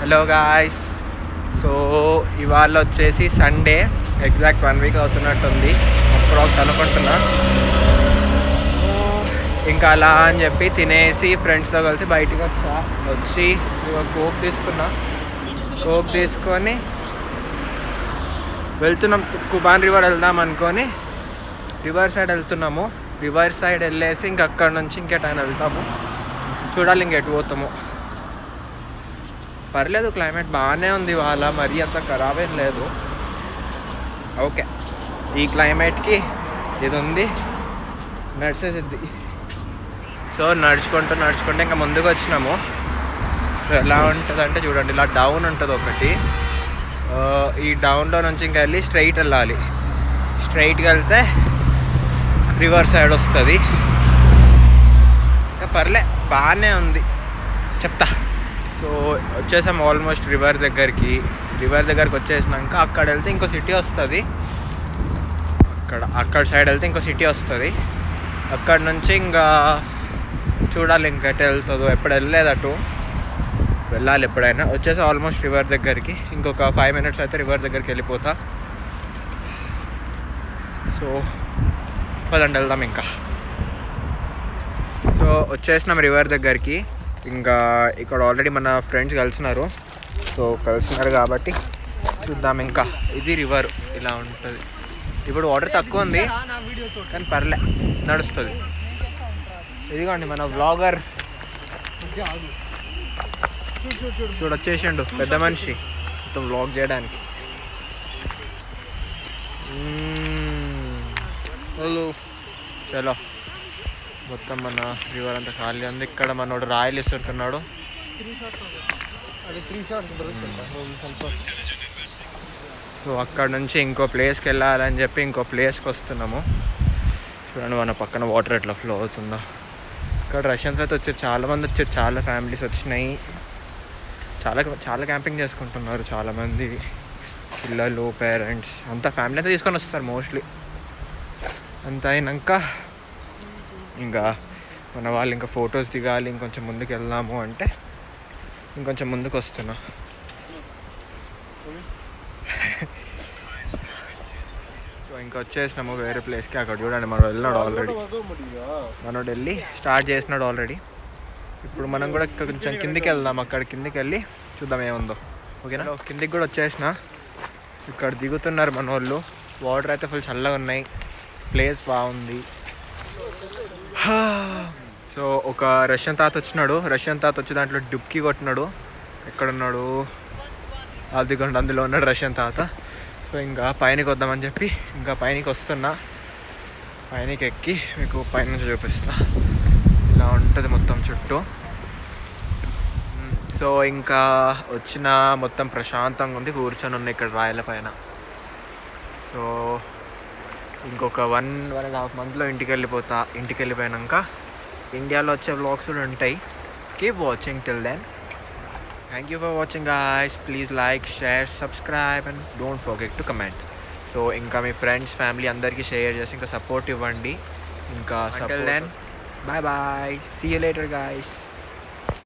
Hello guys. So ఇవాళ వచ్చేసి Sunday, exact 1 week అవుతున్నట్టుంది approx అనుకుంటున్నా. ఇంకా అలా అని చెప్పి తినేసి ఫ్రెండ్స్తో కలిసి బయటకు వచ్చి కోక్ తీసుకొని వెళ్తున్నాం. కుబాన్ రివర్ వెళ్దాం అనుకొని రివర్ సైడ్ వెళ్తున్నాము. రివర్ సైడ్ వెళ్ళేసి ఇంక అక్కడ నుంచి ఇంకెటైనా వెళ్తాము, చూడాలి ఇంకెటు పోతాము. పర్లేదు, క్లైమేట్ బాగానే ఉంది ఇవాళ, మరీ అంత ఖరాబ్ ఏం లేదు. ఓకే, ఈ క్లైమేట్కి ఇది ఉంది, నడిచేసిద్ది. సో నడుచుకుంటూ ఇంకా ముందుకు వచ్చినాము. సో ఎలా ఉంటుంది అంటే చూడండి, ఇలా డౌన్ ఉంటుంది ఒకటి. ఈ డౌన్లో నుంచి ఇంకా వెళ్ళి స్ట్రైట్గా వెళ్తే రివర్ సైడ్ వస్తుంది. ఇంకా పర్లే, బాగానే ఉంది, చెప్తా. సో వచ్చేసాము ఆల్మోస్ట్ రివర్ దగ్గరికి వచ్చేసినాక అక్కడ వెళ్తే ఇంకో సిటీ వస్తుంది. అక్కడ సైడ్ వెళ్తే ఇంకో సిటీ వస్తుంది. అక్కడ నుంచి ఇంకా చూడాలి ఇంకా ఎటు వెళ్తుందో. ఎప్పుడు వెళ్ళలేదు అటు, వెళ్ళాలి ఎప్పుడైనా. వచ్చేసి ఆల్మోస్ట్ రివర్ దగ్గరికి ఇంకొక 5 minutes అయితే రివర్ దగ్గరికి వెళ్ళిపోతా. సో పదండి వెళ్దాం ఇంకా. సో వచ్చేసినాం రివర్ దగ్గరికి. ఇంకా ఇక్కడ ఆల్రెడీ మన ఫ్రెండ్స్ కలిసినారు కాబట్టి చూద్దాం. ఇంకా ఇది రివర్ ఇలా ఉంటుంది. ఇప్పుడు వాటర్ తక్కువ ఉంది కానీ పర్లే, నడుస్తుంది. ఇదిగోండి మన వ్లాగర్ చూడు వచ్చేసిండు, పెద్ద మనిషి మొత్తం వ్లాగ్ చేయడానికి. హలో, చలో. మొత్తం మన రివర్ అంతా ఖాళీ ఉంది. ఇక్కడ మనోడు రాయలు ఇస్తున్నాడు. సో అక్కడ నుంచి ఇంకో ప్లేస్కి వెళ్ళాలని చెప్పి ఇంకో ప్లేస్కి వస్తున్నాము. చూడండి మన పక్కన వాటర్ ఎట్లా ఫ్లో అవుతుందో. ఇక్కడ రష్యన్స్ అయితే వచ్చారు, చాలామంది వచ్చారు, చాలా ఫ్యామిలీస్ వచ్చినాయి. చాలా క్యాంపింగ్ చేసుకుంటున్నారు చాలామంది, పిల్లలు, పేరెంట్స్ అంతా ఫ్యామిలీ అంతా తీసుకొని వస్తారు మోస్ట్లీ. అంత అయినాక ఇంకా మన వాళ్ళు ఇంకా ఫొటోస్ దిగాలి, ఇంకొంచెం ముందుకు వెళ్దాము అంటే ఇంకొంచెం ముందుకు వస్తున్నా. సో ఇంకా వచ్చేసినాము వేరే ప్లేస్కి. అక్కడ చూడండి మనోడు వెళ్ళినాడు ఆల్రెడీ, మనోడు వెళ్ళి స్టార్ట్ చేసినాడు ఆల్రెడీ. ఇప్పుడు మనం కూడా కొంచెం కిందికి వెళ్దాం. అక్కడ కిందికి వెళ్ళి చూద్దాం ఏముందో. ఓకేనా, కిందికి కూడా వచ్చేసిన. ఇక్కడ దిగుతున్నారు మన వాళ్ళు. వాటర్ అయితే ఫుల్ చల్లగా ఉన్నాయి, ప్లేస్ బాగుంది. సో ఒక రష్యన్ తాత వచ్చి దాంట్లో డుబ్కి కొట్టినాడు. ఎక్కడున్నాడు? అదిగోండి, అందులో ఉన్నాడు రష్యన్ తాత. సో ఇంకా పైనకి వద్దామని చెప్పి ఇంకా పైనకి వస్తున్నా. పైనకి ఎక్కి మీకు పైనుంచి చూపిస్తా. ఇలా ఉంటుంది మొత్తం చుట్టూ. సో ఇంకా వచ్చిన మొత్తం ప్రశాంతంగా ఉంది, కూర్చొని ఉంది ఇక్కడ రాయల పైన. సో ఇంకొక 1.5 monthలో ఇంటికి వెళ్ళిపోయినాక ఇండియాలో వచ్చే వ్లాగ్స్ కూడా ఉంటాయి. Keep watching till then. Thank you for watching guys. Please like, share, subscribe and don't forget to comment. So ఇంకా మీ ఫ్రెండ్స్, ఫ్యామిలీ అందరికీ షేర్ చేసి ఇంకా సపోర్ట్ ఇవ్వండి. ఇంకా till then, bye bye, see you later guys.